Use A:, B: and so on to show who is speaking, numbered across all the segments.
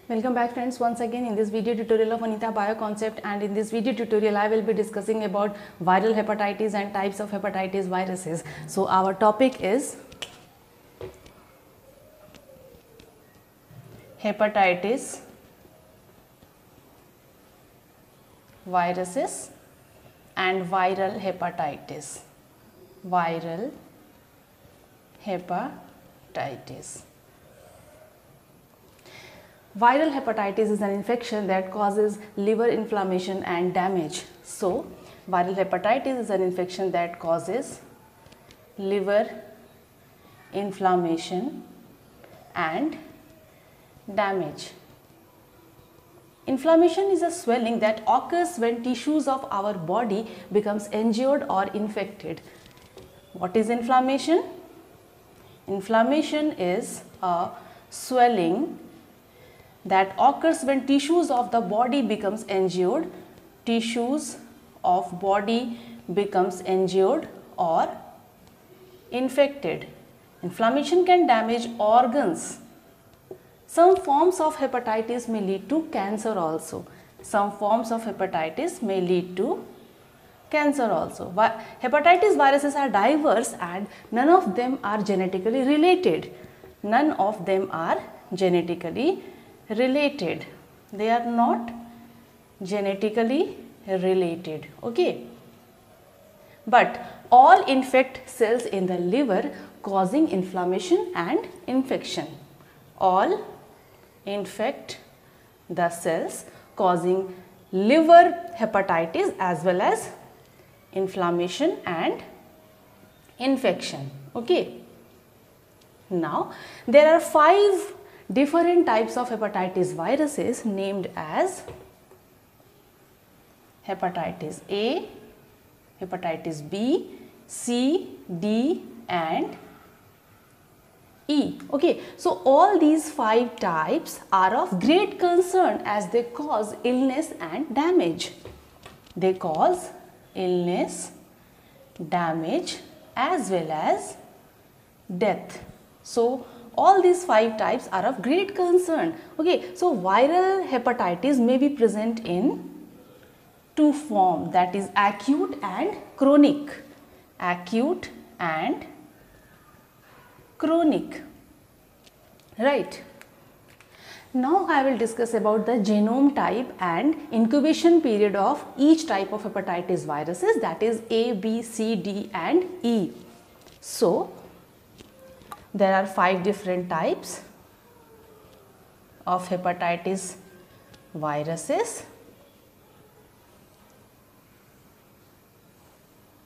A: Welcome back friends, once again in this video tutorial of Anita Bioconcept, and in this video tutorial I will be discussing about viral hepatitis and types of hepatitis viruses. So our topic is hepatitis viruses and viral hepatitis. Viral hepatitis. Viral hepatitis is an infection that causes liver inflammation and damage. So, viral hepatitis is an infection that causes liver inflammation and damage. Inflammation is a swelling that occurs when tissues of our body becomes injured or infected. What is inflammation? Inflammation is a swelling that occurs when tissues of the body becomes injured, or infected. Inflammation can damage organs. Some forms of hepatitis may lead to cancer also. Hepatitis viruses are diverse and none of them are genetically related. They are not genetically related. Okay. But all infect cells in the liver, causing inflammation and infection. All infect the cells causing liver hepatitis as well as inflammation and infection. Okay. Now, there are 5 different types of hepatitis viruses named as hepatitis A, hepatitis B, C, D and E. Okay, so all these 5 types are of great concern as they cause illness and damage. They cause illness, damage as well as death. So all these 5 types are of great concern. Okay, so viral hepatitis may be present in 2 forms, that is acute and chronic. Acute and chronic. Right. Now I will discuss about the genome type and incubation period of each type of hepatitis viruses, that is A, B, C, D and E. So there are 5 different types of hepatitis viruses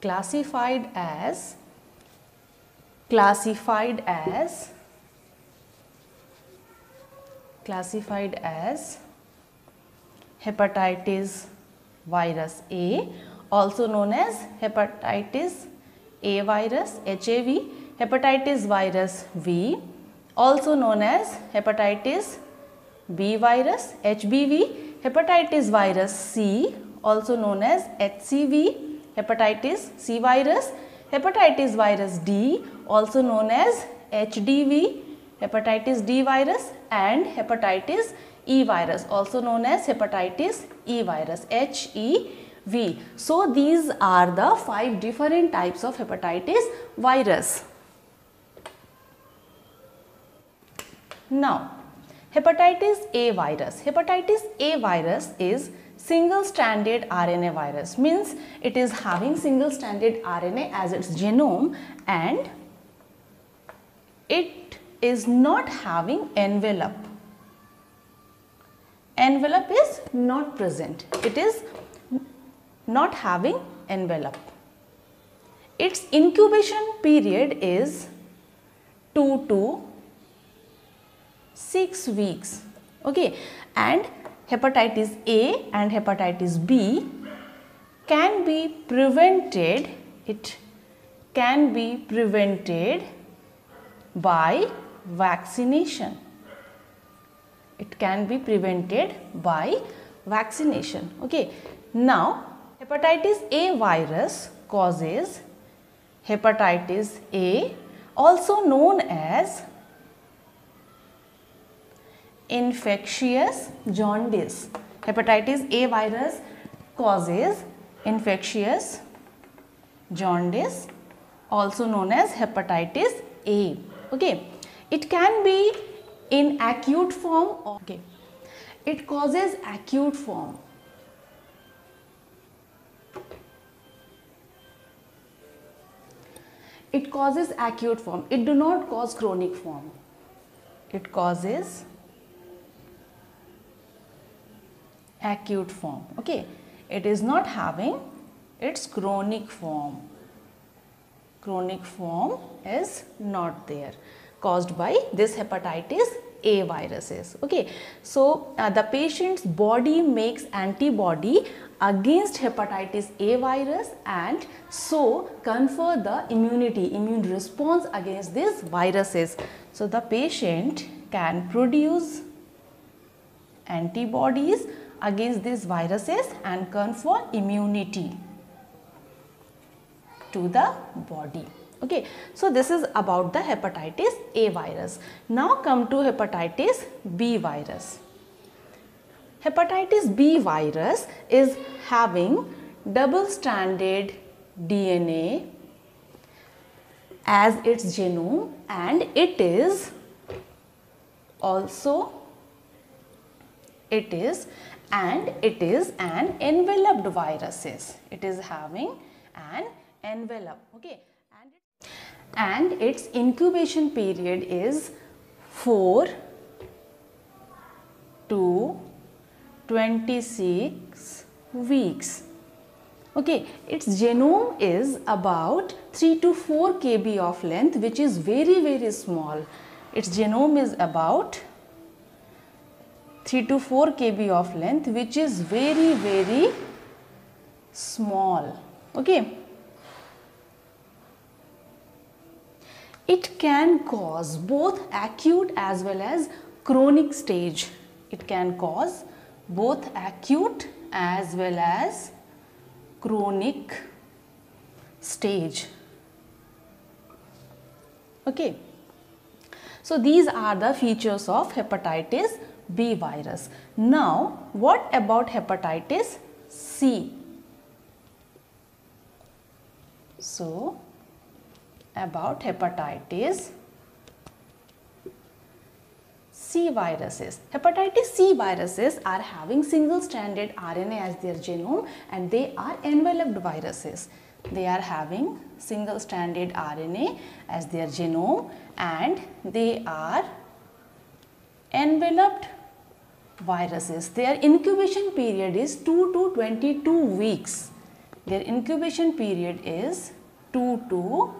A: classified as hepatitis virus A, also known as hepatitis A virus HAV, hepatitis virus V, also known as hepatitis B virus HBV, hepatitis virus C, also known as HCV, hepatitis C virus, hepatitis virus D, also known as HDV, hepatitis D virus and hepatitis E virus, also known as hepatitis E virus HEV. So these are the 5 different types of hepatitis virus. Now, hepatitis A virus. Hepatitis A virus is single-stranded RNA virus, means it is having single-stranded RNA as its genome and it is not having envelope. Envelope is not present. It is not having envelope. Its incubation period is 2 to 6 weeks. Okay, and hepatitis A and hepatitis B can be prevented. It can be prevented by vaccination. It can be prevented by vaccination. Okay. Now, hepatitis A virus causes hepatitis A, also known as infectious jaundice. Hepatitis A virus causes infectious jaundice, also known as hepatitis A. Okay, it can be in acute form. Okay, it causes acute form. It causes acute form. It do not cause chronic form. It causes acute form. Okay, it is not having its chronic form. Chronic form is not there, caused by this hepatitis A viruses. Okay, so the patient's body makes antibody against hepatitis A virus and so confer the immune response against these viruses. So the patient can produce antibodies against these viruses and confer immunity to the body. Okay, so this is about the hepatitis A virus. Now come to hepatitis B virus. Hepatitis B virus is having double-stranded DNA as its genome, and it is an enveloped viruses. It is having an envelope. Okay, and its incubation period is 4 to 26 weeks. Okay, its genome is about 3 to 4 kb of length, which is very small. Its genome is about 3 to 4 kb of length, which is very small. Okay, it can cause both acute as well as chronic stage. It can cause both acute as well as chronic stage. Okay, so these are the features of hepatitis B virus. Now, what about hepatitis C? So, about hepatitis C viruses. Hepatitis C viruses are having single-stranded RNA as their genome, and they are enveloped viruses. They are having single-stranded RNA as their genome, and they are enveloped viruses. Their incubation period is 2 to 22 weeks. Their incubation period is 2 to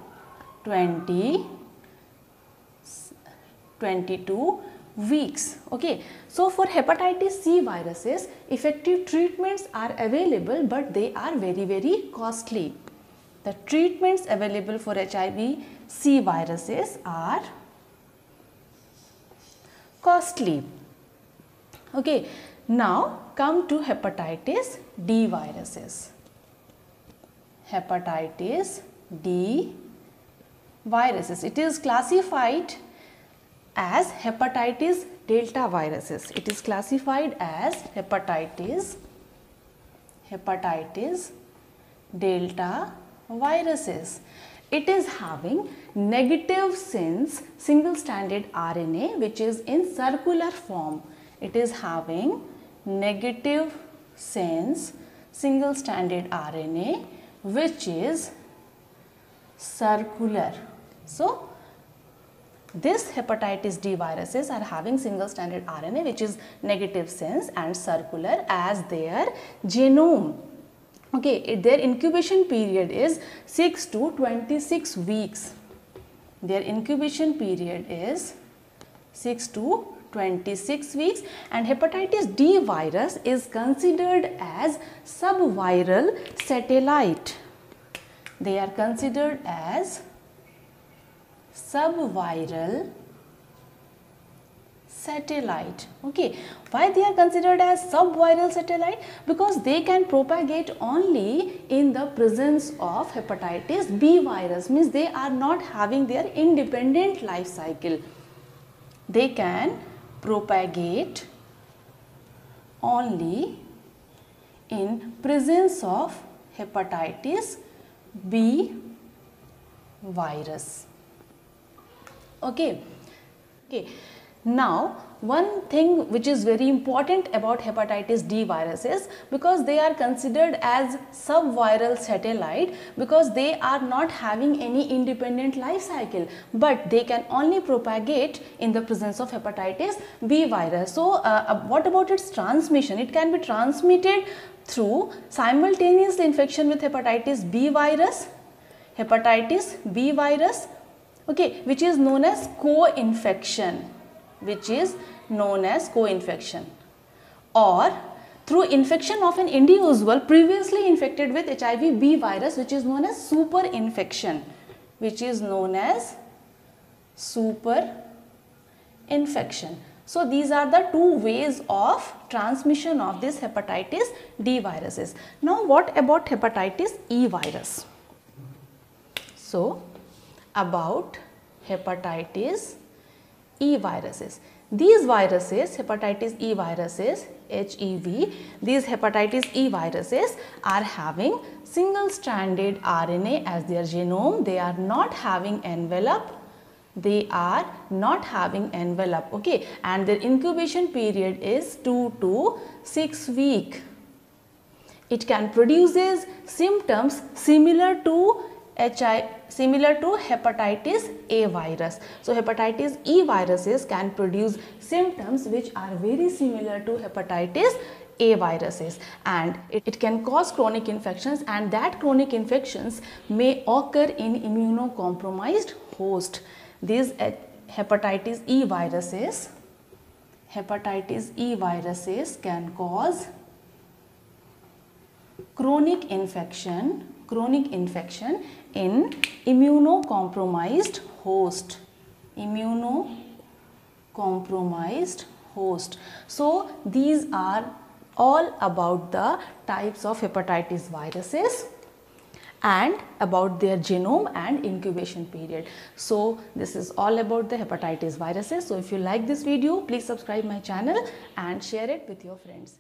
A: 22 weeks. Okay, so for hepatitis C viruses, effective treatments are available, but they are very costly. The treatments available for HIV C viruses are costly. Okay, now come to hepatitis D viruses. Hepatitis D viruses. It is classified as hepatitis delta viruses. It is classified as hepatitis delta viruses. It is having negative sense single-stranded RNA, which is in circular form. It is having negative sense single-stranded RNA, which is circular. So, this hepatitis D viruses are having single-stranded RNA, which is negative sense and circular as their genome. Okay, their incubation period is 6 to 26 weeks. Their incubation period is 6 to 26 weeks, and hepatitis D virus is considered as subviral satellite. They are considered as subviral satellite. Okay, why they are considered as subviral satellite? Because they can propagate only in the presence of hepatitis B virus, means they are not having their independent life cycle. They can propagate only in presence of hepatitis B virus. Okay. Now, one thing which is very important about hepatitis D viruses, because they are considered as subviral satellite, because they are not having any independent life cycle, but they can only propagate in the presence of hepatitis B virus. So, what about its transmission? It can be transmitted through simultaneous infection with hepatitis B virus, okay, which is known as co-infection, or through infection of an individual previously infected with HIV B virus, which is known as superinfection, So these are the two ways of transmission of this hepatitis D viruses. Now what about hepatitis E virus? So about hepatitis E viruses. These viruses, hepatitis E viruses, HEV, these hepatitis E viruses are having single-stranded RNA as their genome. They are not having envelope. Okay, and their incubation period is 2 to 6 weeks. It can produces symptoms similar to hepatitis A virus. So hepatitis E viruses can produce symptoms which are very similar to hepatitis A viruses, and it can cause chronic infections, and that chronic infections may occur in immunocompromised host. These hepatitis E viruses can cause chronic infection in immunocompromised host. So these are all about the types of hepatitis viruses and about their genome and incubation period. So this is all about the hepatitis viruses. So if you like this video, please subscribe my channel and share it with your friends.